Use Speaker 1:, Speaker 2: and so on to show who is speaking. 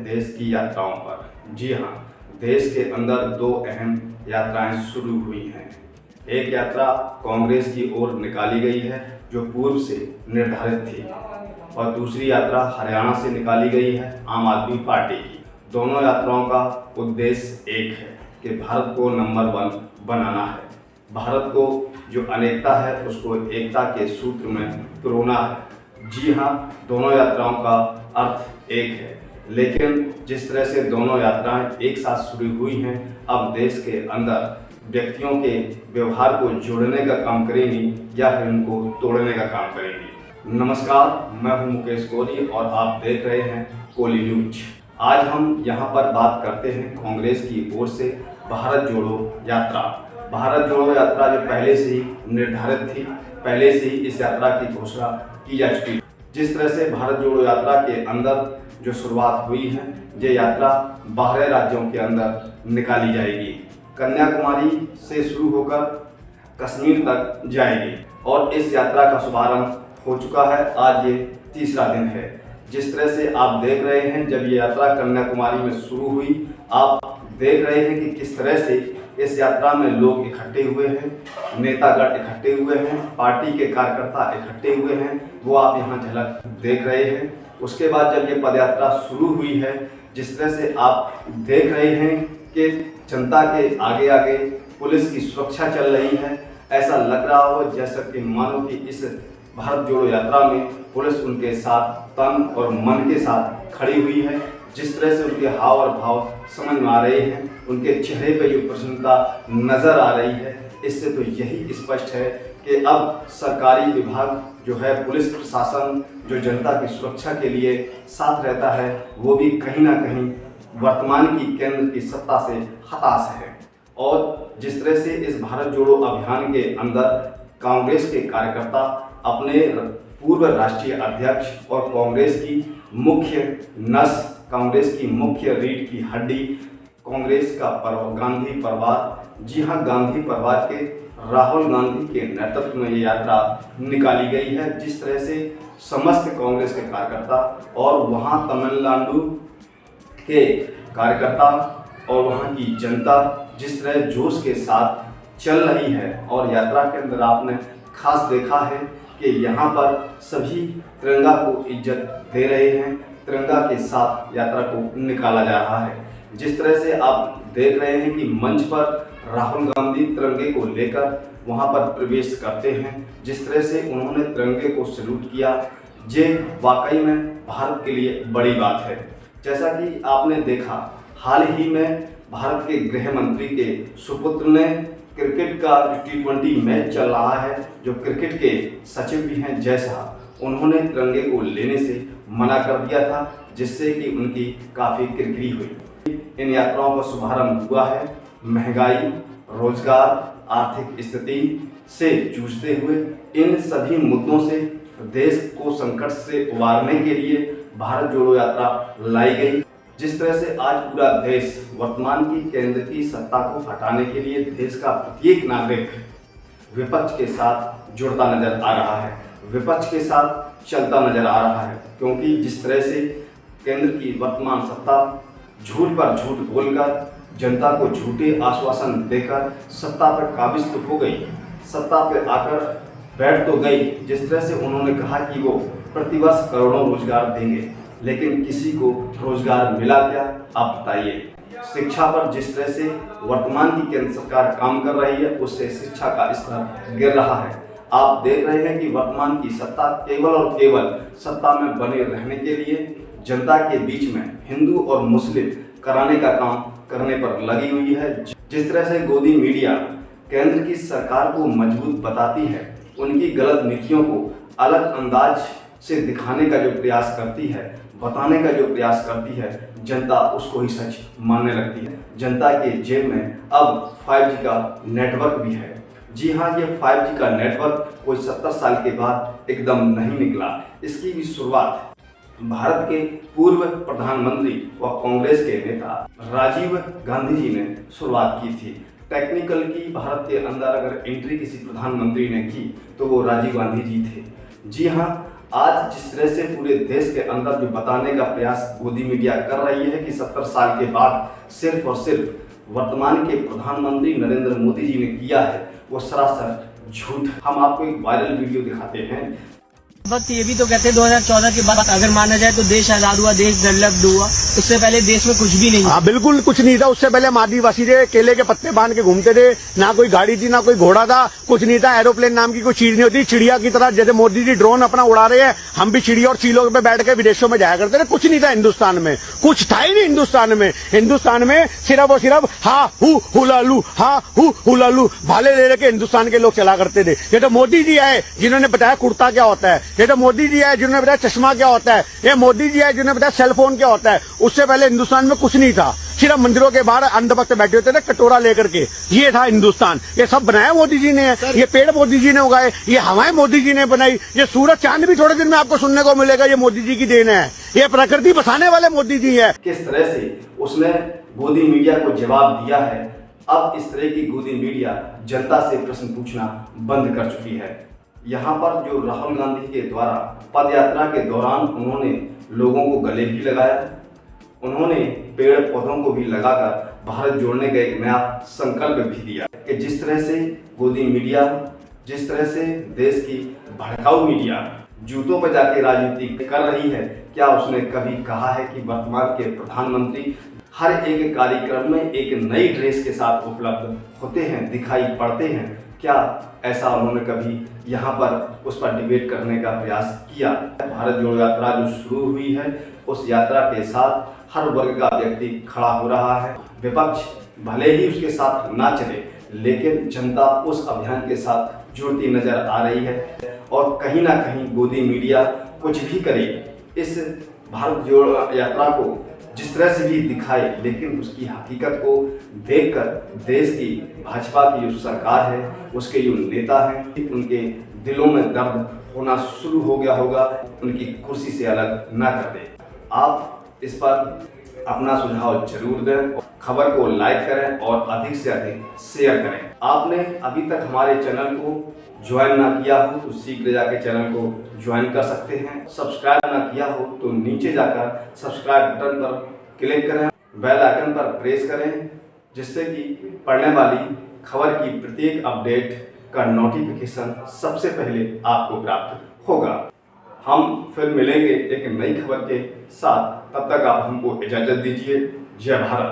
Speaker 1: देश की यात्राओं पर। जी हाँ, देश के अंदर दो अहम यात्राएं शुरू हुई हैं। एक यात्रा कांग्रेस की ओर निकाली गई है जो पूर्व से निर्धारित थी, और दूसरी यात्रा हरियाणा से निकाली गई है आम आदमी पार्टी की। दोनों यात्राओं का उद्देश्य एक है कि भारत को नंबर 1 बनाना है। भारत को जो अनेकता है उसको एकता के सूत्र में पिरोना है। जी हाँ, दोनों यात्राओं का अर्थ एक है, लेकिन जिस तरह से दोनों यात्राएं एक साथ शुरू हुई हैं, अब देश के अंदर व्यक्तियों के व्यवहार को जोड़ने का काम करेंगी या फिर उनको तोड़ने का काम करेंगी। नमस्कार, मैं हूं मुकेश कोहली और आप देख रहे हैं कोहली न्यूज। आज हम यहां पर बात करते हैं कांग्रेस की ओर से भारत जोड़ो यात्रा। भारत जोड़ो यात्रा जो पहले से ही निर्धारित थी, पहले से ही इस यात्रा की घोषणा की जा चुकी। जिस तरह से भारत जोड़ो यात्रा के अंदर जो शुरुआत हुई है, ये यात्रा 12 राज्यों के अंदर निकाली जाएगी। कन्याकुमारी से शुरू होकर कश्मीर तक जाएगी और इस यात्रा का शुभारंभ हो चुका है। आज ये तीसरा दिन है। जिस तरह से आप देख रहे हैं, जब ये यात्रा कन्याकुमारी में शुरू हुई, आप देख रहे हैं कि किस तरह से इस यात्रा में लोग इकट्ठे हुए हैं, नेतागण इकट्ठे हुए हैं, पार्टी के कार्यकर्ता इकट्ठे हुए हैं, वो आप यहाँ झलक देख रहे हैं। उसके बाद जब ये पदयात्रा शुरू हुई है, जिस तरह से आप देख रहे हैं कि जनता के आगे आगे पुलिस की सुरक्षा चल रही है, ऐसा लग रहा हो जैसा कि मानो कि इस भारत जोड़ो यात्रा में पुलिस उनके साथ तन और मन के साथ खड़ी हुई है। जिस तरह से उनके हाव और भाव समझ में आ रहे हैं, उनके चेहरे पे जो प्रसन्नता नजर आ रही है, इससे तो यही स्पष्ट है कि अब सरकारी विभाग जो है, पुलिस प्रशासन जो जनता की सुरक्षा के लिए साथ रहता है, वो भी कहीं ना कहीं वर्तमान की केंद्र की सत्ता से हताश है। और जिस तरह से इस भारत जोड़ो अभियान के अंदर कांग्रेस के कार्यकर्ता अपने पूर्व राष्ट्रीय अध्यक्ष और कांग्रेस की मुख्य नस, कांग्रेस की मुख्य रीढ़ की हड्डी, कांग्रेस का गांधी परिवार, जी हाँ, गांधी परिवार के राहुल गांधी के नेतृत्व में ये यात्रा निकाली गई है। जिस तरह से समस्त कांग्रेस के कार्यकर्ता और वहाँ तमिलनाडु के कार्यकर्ता और वहाँ की जनता जिस तरह जोश के साथ चल रही है, और यात्रा के अंदर आपने खास देखा है कि यहाँ पर सभी तिरंगा को इज्जत दे रहे हैं, तिरंगा के साथ यात्रा को निकाला जा रहा है। जिस तरह से आप देख रहे हैं कि मंच पर राहुल गांधी तिरंगे को लेकर वहां पर प्रवेश करते हैं, जिस तरह से उन्होंने तिरंगे को सैल्यूट किया, ये वाकई में भारत के लिए बड़ी बात है। जैसा कि आपने देखा, हाल ही में भारत के गृह मंत्री के सुपुत्र ने क्रिकेट का जो T20 मैच चल रहा है, जो क्रिकेट के सचिव भी हैं जय साहब, उन्होंने तिरंगे को लेने से मना कर दिया था, जिससे कि उनकी काफ़ी किरकिरी हुई। इन यात्राओं का शुभारंभ हुआ है महंगाई, रोजगार, आर्थिक स्थिति से जूझते हुए इन सभी मुद्दों से देश को संकट से उबारने के लिए भारत जोड़ो यात्रा लाई गई। जिस तरह से आज पूरा देश वर्तमान की केंद्र की सत्ता को हटाने के लिए देश का प्रत्येक नागरिक विपक्ष के साथ जुड़ता नजर आ रहा है, विपक्ष के साथ चलता नजर आ रहा है, क्योंकि जिस तरह से केंद्र की वर्तमान सत्ता झूठ पर झूठ बोलकर जनता को झूठे आश्वासन देकर सत्ता पर काबिज तो हो गई, सत्ता पर आकर बैठ तो गई। जिस तरह से उन्होंने कहा कि वो प्रतिवर्ष करोड़ों रोजगार देंगे, लेकिन किसी को रोजगार मिला क्या, आप बताइए। शिक्षा पर जिस तरह से वर्तमान की केंद्र सरकार काम कर रही है, उससे शिक्षा का स्तर गिर रहा है। आप देख रहे हैं कि वर्तमान की सत्ता केवल और केवल सत्ता में बने रहने के लिए जनता के बीच में हिंदू और मुस्लिम कराने का काम करने पर लगी हुई है। जिस तरह से गोदी मीडिया केंद्र की सरकार को मजबूत बताती है, उनकी गलत नीतियों को अलग अंदाज से दिखाने का जो प्रयास करती है, बताने का जो प्रयास करती है, जनता उसको ही सच मानने लगती है। जनता के जेब में अब 5G का नेटवर्क भी है। जी हाँ, ये 5G का नेटवर्क कोई 70 साल के बाद एकदम नहीं निकला। इसकी भी शुरुआत भारत के पूर्व प्रधानमंत्री व कांग्रेस के नेता राजीव गांधी जी ने शुरुआत की थी। टेक्निकल की भारत के अंदर अगर एंट्री किसी प्रधानमंत्री ने की तो वो राजीव गांधी जी थे। जी हाँ, आज जिस तरह से पूरे देश के अंदर जो बताने का प्रयास गोदी मीडिया कर रही है कि 70 साल के बाद सिर्फ और सिर्फ वर्तमान के प्रधानमंत्री नरेंद्र मोदी जी ने किया है, वो सरासर झूठ। हम आपको एक वायरल वीडियो दिखाते हैं।
Speaker 2: वक्त ये भी तो कहते हैं 2014 के बाद अगर माना जाए तो देश आजाद हुआ, देश डेवलप्ड हुआ। उससे पहले देश में कुछ भी नहीं।
Speaker 3: हाँ, बिल्कुल कुछ नहीं था। उससे पहले हम आदिवासी थे, केले के पत्ते बांध के घूमते थे, ना कोई गाड़ी थी ना कोई घोड़ा था, कुछ नहीं था। एरोप्लेन नाम की कोई चीज नहीं होती। चिड़िया की तरह जैसे मोदी जी ड्रोन अपना उड़ा रहे हैं, हम भी चिड़िया और चीलों पे बैठ के विदेशों में जाया करते थे। कुछ नहीं था हिंदुस्तान में, कुछ था ही नहीं हिंदुस्तान में। हिंदुस्तान में सिर्फ और सिर्फ हा हु हुलालू, हा हु हुलालू भाले ले लेके हिंदुस्तान के लोग चला करते थे। ये तो मोदी जी आए जिन्होंने बताया कुर्ता क्या होता है, ये तो मोदी जी आए जिन्होंने बताया चश्मा क्या होता है, ये मोदी जी आए जिन्होंने बताया सेलफोन क्या होता है। उससे पहले हिंदुस्तान में कुछ नहीं था। सिर्फ मंदिरों के बाहर अंधभक्त बैठे होते थे कटोरा लेकर के। ये था हिंदुस्तान। ये सब बनाया मोदी जी ने, ये पेड़ मोदी जी ने उगाए, ये हवाएं मोदी जी ने बनाई, ये सूरज चांद भी थोड़े दिन में आपको सुनने को मिलेगा, ये मोदी जी की देन है। ये प्रकृति बसाने वाले मोदी जी है।
Speaker 1: किस तरह से उसने गोदी मीडिया को जवाब दिया है। अब इस तरह की गोदी मीडिया जनता से प्रश्न पूछना बंद कर चुकी है। यहाँ पर जो राहुल गांधी के द्वारा पद यात्रा के दौरान उन्होंने लोगों को गले भी लगाया, उन्होंने पेड़ पौधों को भी लगाकर भारत जोड़ने का एक नया संकल्प भी दिया कि जिस तरह से गोदी मीडिया, जिस तरह से देश की भड़काऊ मीडिया जूतों पर जाके राजनीति कर रही है, क्या उसने कभी कहा है कि वर्तमान के प्रधानमंत्री हर एक कार्यक्रम में एक नई ड्रेस के साथ उपलब्ध होते हैं, दिखाई पड़ते हैं? क्या ऐसा उन्होंने कभी यहाँ पर उस पर डिबेट करने का प्रयास किया? भारत जोड़ो यात्रा जो शुरू हुई है, उस यात्रा के साथ हर वर्ग का व्यक्ति खड़ा हो रहा है। विपक्ष भले ही उसके साथ ना चले, लेकिन जनता उस अभियान के साथ जुड़ती नजर आ रही है। और कहीं ना कहीं गोदी मीडिया कुछ भी करे, इस भारत जोड़ो यात्रा को जिस तरह से भी दिखाए, लेकिन उसकी हकीकत को देखकर देश की भाजपा की जो सरकार है, उसके जो नेता हैं, उनके दिलों में दर्द होना शुरू हो गया होगा, उनकी कुर्सी से अलग ना कर दे। आप इस पर अपना सुझाव जरूर दें, खबर को लाइक करें और अधिक से अधिक शेयर करें। आपने अभी तक हमारे चैनल को ज्वाइन ना किया हो तो शीघ्र जाके चैनल को ज्वाइन कर सकते हैं। सब्सक्राइब ना किया हो तो नीचे जाकर सब्सक्राइब बटन पर क्लिक करें, बेल आइकन पर प्रेस करें, जिससे कि पढ़ने वाली खबर की प्रत्येक अपडेट का नोटिफिकेशन सबसे पहले आपको प्राप्त होगा। हम फिर मिलेंगे एक नई खबर के साथ। तब तक आप हमको इजाजत दीजिए। जय भारत।